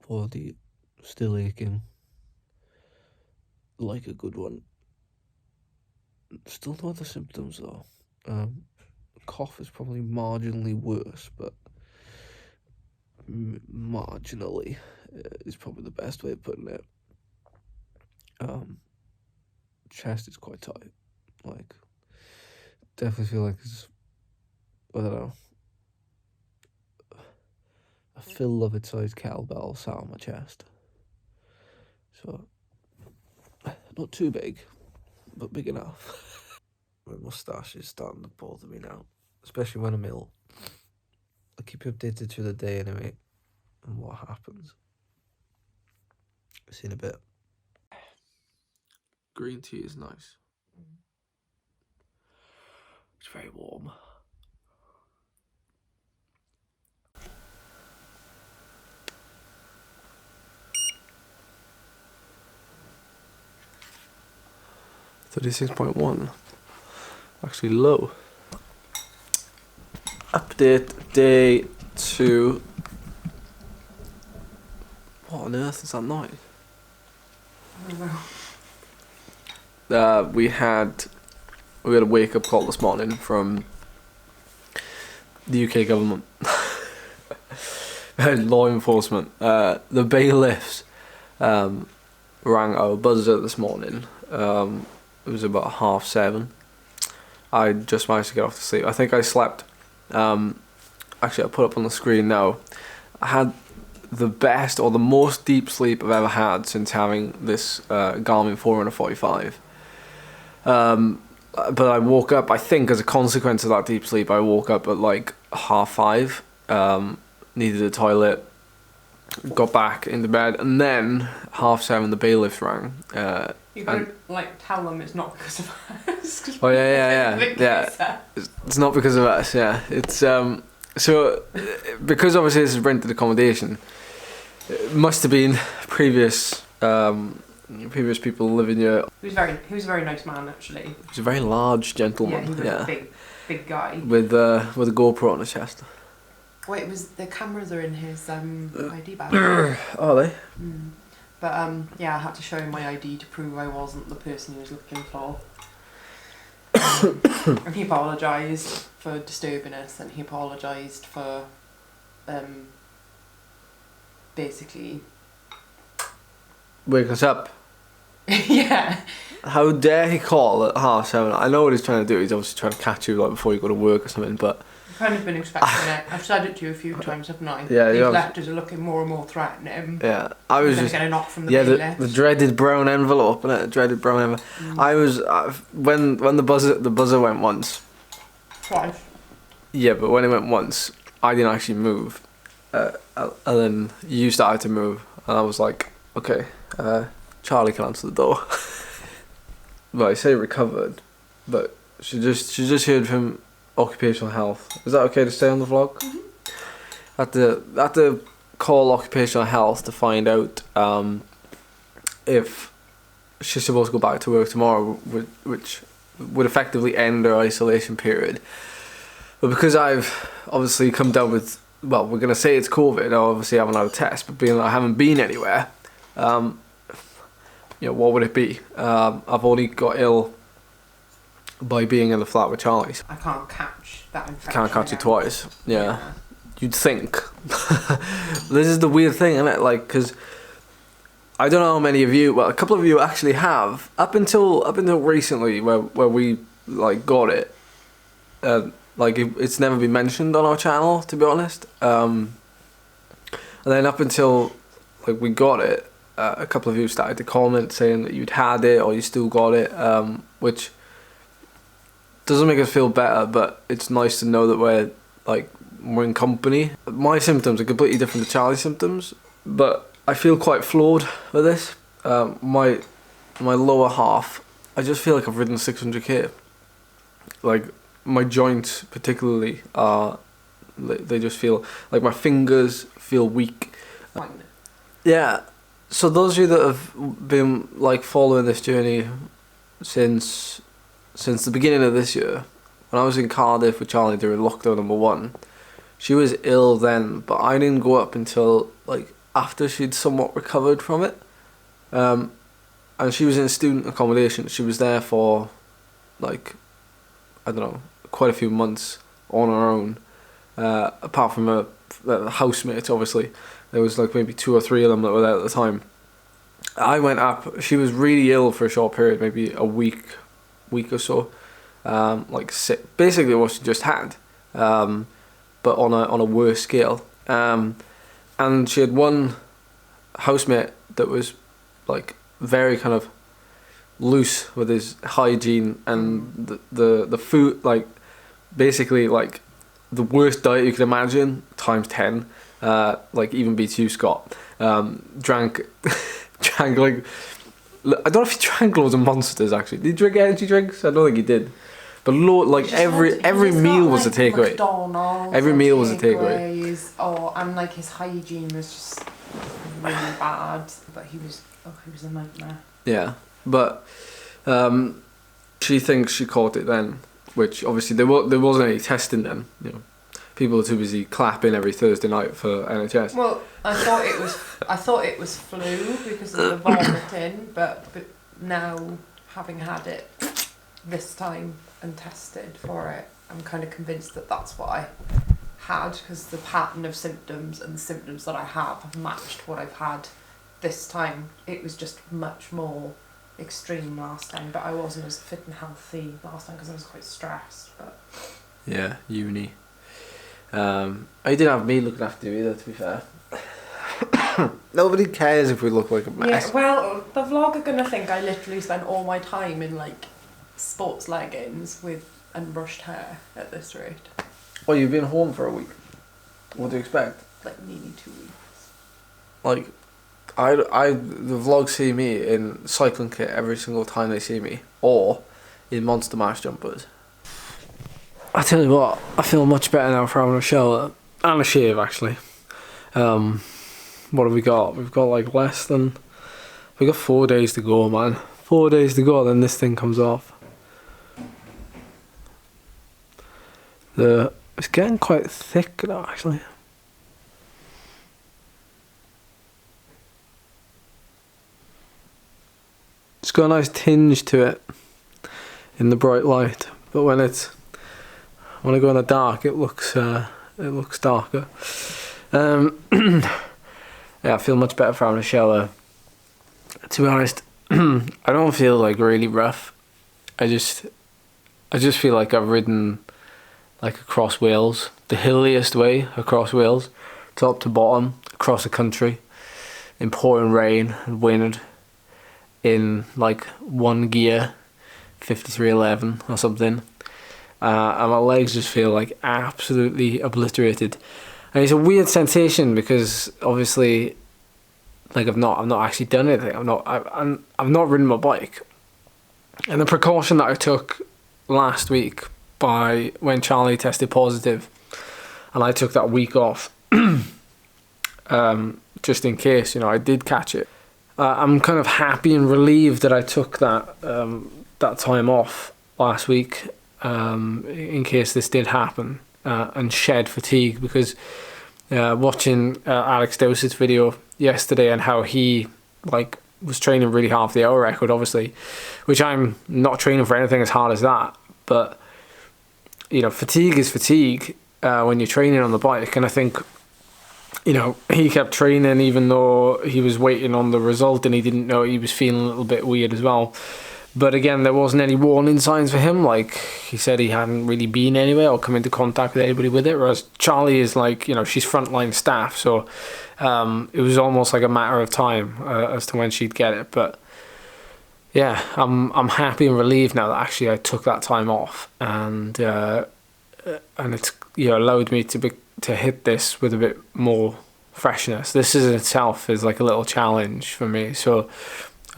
body still aching, like a good one. Still no other symptoms though. Cough is probably marginally worse, but marginally is probably the best way of putting it. Chest is quite tight. Like, definitely feel like it's, I don't know, a Phil Lovett-sized kettlebell sat on my chest. So, not too big, but big enough. My moustache is starting to bother me now, especially when I'm ill. I'll keep you updated through the day anyway, and what happens. See you in a bit. Green tea is nice. It's very warm. $36.1. Actually low. Update day 2. What on earth is that noise? I don't know. We had a wake up call this morning from the UK government. Law enforcement. The bailiffs rang our buzzer this morning. It was about 7:30. I just managed to get off to sleep. I think I slept. Actually, I'll put up on the screen now. I had the best or the most deep sleep I've ever had since having this Garmin Forerunner 45. But I woke up, I think as a consequence of that deep sleep, I woke up at like 5:30, needed a toilet, got back into bed, and then 7:30 the bailiffs rang. You gotta tell them it's not because of us. Oh yeah. It's not because of us. Yeah, it's so because obviously this is rented accommodation. It must have been previous people living here. He was a very nice man actually. He was a very large gentleman. Yeah, he was a big guy with a GoPro on his chest. Wait, it was the cameras are in his ID bag. Are they? But yeah, I had to show him my ID to prove I wasn't the person he was looking for. And he apologised for disturbing us, and he apologised for basically wake us up. Yeah. How dare he call at 7:30? I know what he's trying to do. He's obviously trying to catch you before you go to work or something, but I've kind of been expecting it. I've said it to you a few times, haven't I? Yeah, these letters are looking more and more threatening. Yeah, I was just get a knock from the the dreaded brown envelope, innit? The dreaded brown envelope. I was when the buzzer went once. Twice. Yeah, but when it went once, I didn't actually move, and then you started to move, and I was like, okay, Charlie can answer the door. Well, I say recovered, but she just heard from occupational health. Is that okay to stay on the vlog? Mm-hmm. Had to call occupational health to find out if she's supposed to go back to work tomorrow, which would effectively end her isolation period. But because I've obviously come down with, well, we're gonna say it's COVID. I obviously haven't had a test, but being that I haven't been anywhere, what would it be? I've only got ill by being in the flat with Charlie. I can't catch that infection. Can't catch it twice. Yeah. You'd think. This is the weird thing, isn't it? Like, because I don't know how many of you, well, a couple of you actually have, up until recently, where we got it. It's never been mentioned on our channel, to be honest. And then up until we got it, a couple of you started to comment saying that you'd had it or you still got it, which doesn't make us feel better, but it's nice to know that we're in company. My symptoms are completely different to Charlie's symptoms, but I feel quite flawed with this. My lower half, I just feel like I've ridden 600k. My joints particularly they just feel like my fingers feel weak. Yeah. So those of you that have been following this journey since the beginning of this year, when I was in Cardiff with Charlie during lockdown number 1, she was ill then, but I didn't go up until after she'd somewhat recovered from it. And she was in student accommodation. She was there for, like, I don't know, quite a few months on her own. Apart from her housemates, obviously. There was like maybe 2 or 3 of them that were there at the time. I went up. She was really ill for a short period, maybe a week or so. Like sick, basically what she just had, but on a worse scale. And she had one housemate that was like very kind of loose with his hygiene and the food, like basically like the worst diet you could imagine times 10. Like even beats you, Scott. Drank like, I don't know if he drank loads of Monsters actually. Did he drink energy drinks? I don't think he did. But like every meal was a takeaway. Every meal was a takeaway. Oh, and like his hygiene was just really bad. But he was a nightmare. Yeah, but she thinks she caught it then, which obviously there wasn't any testing then. You know, people are too busy clapping every Thursday night for NHS. Well, I thought it was flu because of the vomiting, but now having had it this time and tested for it, I'm kind of convinced that that's what I had, because the pattern of symptoms and the symptoms that I have matched what I've had this time. It was just much more extreme last time, but I wasn't as fit and healthy last time because I was quite stressed. But yeah, uni. I didn't have me looking after you either, to be fair. Nobody cares if we look like a mess. Yeah, well, the vlog are gonna think I literally spent all my time in like sports leggings with unbrushed hair at this rate. Well, you've been home for a week. What do you expect? Like nearly 2 weeks. Like, the vlogs see me in cycling kit every single time they see me, or in Monster Mash jumpers. I tell you what, I feel much better now for having a shower and a shave actually. What have we got? We've got like we got 4 days to go, man. 4 days to go, then this thing comes off. It's getting quite thick now, actually. It's got a nice tinge to it in the bright light, but when I go in the dark, it looks darker. Yeah, I feel much better for having a shower. To be honest, I don't feel like really rough. I just feel like I've ridden like across Wales, the hilliest way across Wales, top to bottom, across the country, in pouring rain and wind, in like 1 gear, 5311 or something, and my legs just feel like absolutely obliterated. And it's a weird sensation because obviously, like I've not actually done anything. I've not ridden my bike, and the precaution that I took last week by when Charlie tested positive, and I took that week off, just in case, you know, I did catch it. I'm kind of happy and relieved that I took that time off last week, in case this did happen, and shed fatigue, because watching Alex Dowsett's video yesterday and how he like was training really hard for the hour record, obviously, which I'm not training for anything as hard as that, but you know, fatigue is fatigue when you're training on the bike. And I think, you know, he kept training even though he was waiting on the result, and he didn't know, he was feeling a little bit weird as well. But again, there wasn't any warning signs for him. Like he said, he hadn't really been anywhere or come into contact with anybody with it. Whereas Charlie is like, you know, she's frontline staff, so it was almost like a matter of time as to when she'd get it. But yeah, I'm happy and relieved now that actually I took that time off, and it's, you know, allowed me to hit this with a bit more freshness. This in itself is like a little challenge for me. So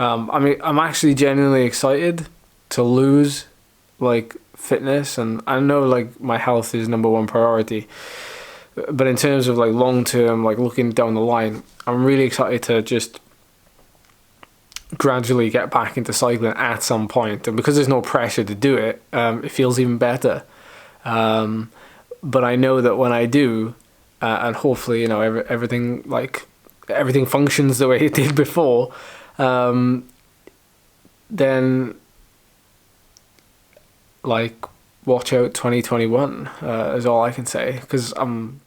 I mean, I'm actually genuinely excited to lose like fitness, and I know like my health is #1 priority, but in terms of like long term, like looking down the line, I'm really excited to just gradually get back into cycling at some point. And because there's no pressure to do it, it feels even better. But I know that when I do, and hopefully, you know, everything like everything functions the way it did before, then like watch out 2021 is all I can say, because I'm